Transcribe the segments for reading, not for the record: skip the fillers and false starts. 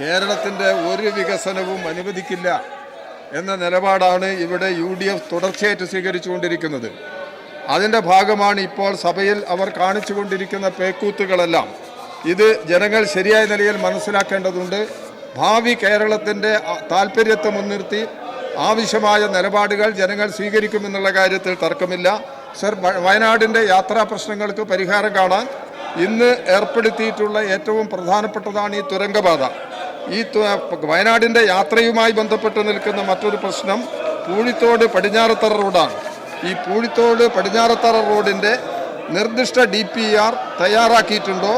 കേരളത്തിൻ്റെ ഒരു വികസനവും അനുവദിക്കില്ല എന്ന നിലപാടാണ് ഇവിടെ UDF തുടർച്ചയായിട്ട് സ്വീകരിച്ചുകൊണ്ടിരിക്കുന്നത്. അതിൻ്റെ ഭാഗമാണ് ഇപ്പോൾ സഭയിൽ അവർ കാണിച്ചുകൊണ്ടിരിക്കുന്ന പേക്കൂത്തുകളെല്ലാം. ഇത് ജനങ്ങൾ ശരിയായ നിലയിൽ മനസ്സിലാക്കേണ്ടതുണ്ട്. ഭാവി കേരളത്തിൻ്റെ താൽപ്പര്യത്തെ മുൻനിർത്തി ആവശ്യമായ നിലപാടുകൾ ജനങ്ങൾ സ്വീകരിക്കുമെന്നുള്ള കാര്യത്തിൽ തർക്കമില്ല. സർ, വയനാടിൻ്റെ യാത്രാ പ്രശ്നങ്ങൾക്ക് പരിഹാരം കാണാൻ ഇന്ന് ഏർപ്പെടുത്തിയിട്ടുള്ള ഏറ്റവും പ്രധാനപ്പെട്ടതാണ് ഈ തുരങ്കപാത. വയനാടിൻ്റെ യാത്രയുമായി ബന്ധപ്പെട്ട് നിൽക്കുന്ന മറ്റൊരു പ്രശ്നം പൂഴിത്തോട് പടിഞ്ഞാറത്തറ റോഡാണ്. ഈ പൂഴിത്തോട് പടിഞ്ഞാറത്തറ റോഡിൻ്റെ നിർദ്ദിഷ്ട DPR തയ്യാറാക്കിയിട്ടുണ്ടോ,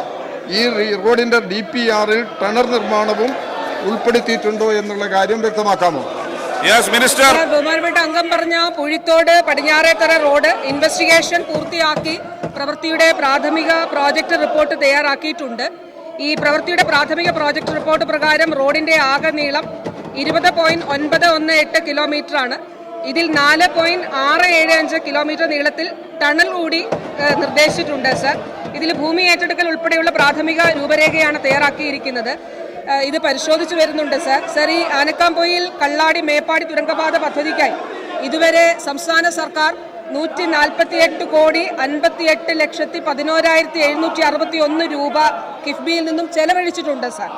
ഈ റോഡിൻ്റെ DPRൽ ടണൽ നിർമ്മാണവും ഉൾപ്പെടുത്തിയിട്ടുണ്ടോ എന്നുള്ള കാര്യം വ്യക്തമാക്കാമോ? ബഹുമാനപ്പെട്ട അംഗം പറഞ്ഞ പൂഴിത്തോട് പടിഞ്ഞാറേത്തറ റോഡ് ഇൻവെസ്റ്റിഗേഷൻ പൂർത്തിയാക്കി പ്രവൃത്തിയുടെ പ്രാഥമിക പ്രോജക്റ്റ് റിപ്പോർട്ട് തയ്യാറാക്കിയിട്ടുണ്ട്. ഈ പ്രവൃത്തിയുടെ പ്രാഥമിക പ്രോജക്റ്റ് റിപ്പോർട്ട് പ്രകാരം റോഡിന്റെ ആകെ നീളം 20.918 കിലോമീറ്റർ ആണ്. ഇതിൽ 4.675 കിലോമീറ്റർ നീളത്തിൽ ടണൽ കൂടി നിർദ്ദേശിച്ചിട്ടുണ്ട് സർ. ഇതിൽ ഭൂമി ഏറ്റെടുക്കൽ ഉൾപ്പെടെയുള്ള പ്രാഥമിക രൂപരേഖയാണ് തയ്യാറാക്കിയിരിക്കുന്നത്. ഇത് പരിശോധിച്ചു വരുന്നുണ്ട് സർ. സർ, ഈ ആനക്കാംപൊയിൽ കള്ളാടി മേപ്പാടി തുരങ്കപാത പദ്ധതിക്കായി ഇതുവരെ സംസ്ഥാന സർക്കാർ 148,58,11,761 രൂപ കിഫ്ബിയിൽ നിന്നും ചെലവഴിച്ചിട്ടുണ്ട് സർ.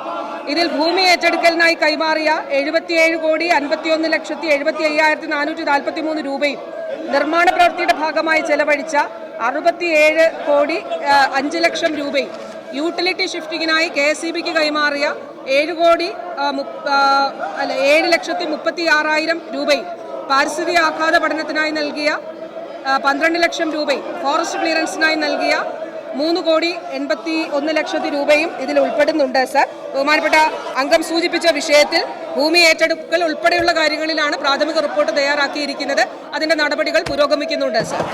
ഇതിൽ ഭൂമി ഏറ്റെടുക്കലിനായി കൈമാറിയ 77,51,75,443 രൂപയും നിർമ്മാണ പ്രവൃത്തിയുടെ ഭാഗമായി ചെലവഴിച്ച 67,05,00,000 രൂപയും യൂട്ടിലിറ്റി ഷിഫ്റ്റിങ്ങിനായി KSEBക്ക് കൈമാറിയ 7,36,000 രൂപയും പാരിസ്ഥിതിക ആഘാത പഠനത്തിനായി നൽകിയ 12 ലക്ഷം രൂപയും ഫോറസ്റ്റ് ക്ലിയറൻസിനായി നൽകിയ 3,81,00,000 രൂപയും ഇതിൽ ഉൾപ്പെടുന്നുണ്ട് സർ. ബഹുമാനപ്പെട്ട അംഗം സൂചിപ്പിച്ച വിഷയത്തിൽ ഭൂമി ഏറ്റെടുക്കൽ ഉൾപ്പെടെയുള്ള കാര്യങ്ങളിലാണ് പ്രാഥമിക റിപ്പോർട്ട് തയ്യാറാക്കിയിരിക്കുന്നത്. അതിന്റെ നടപടികൾ പുരോഗമിക്കുന്നുണ്ട് സർ.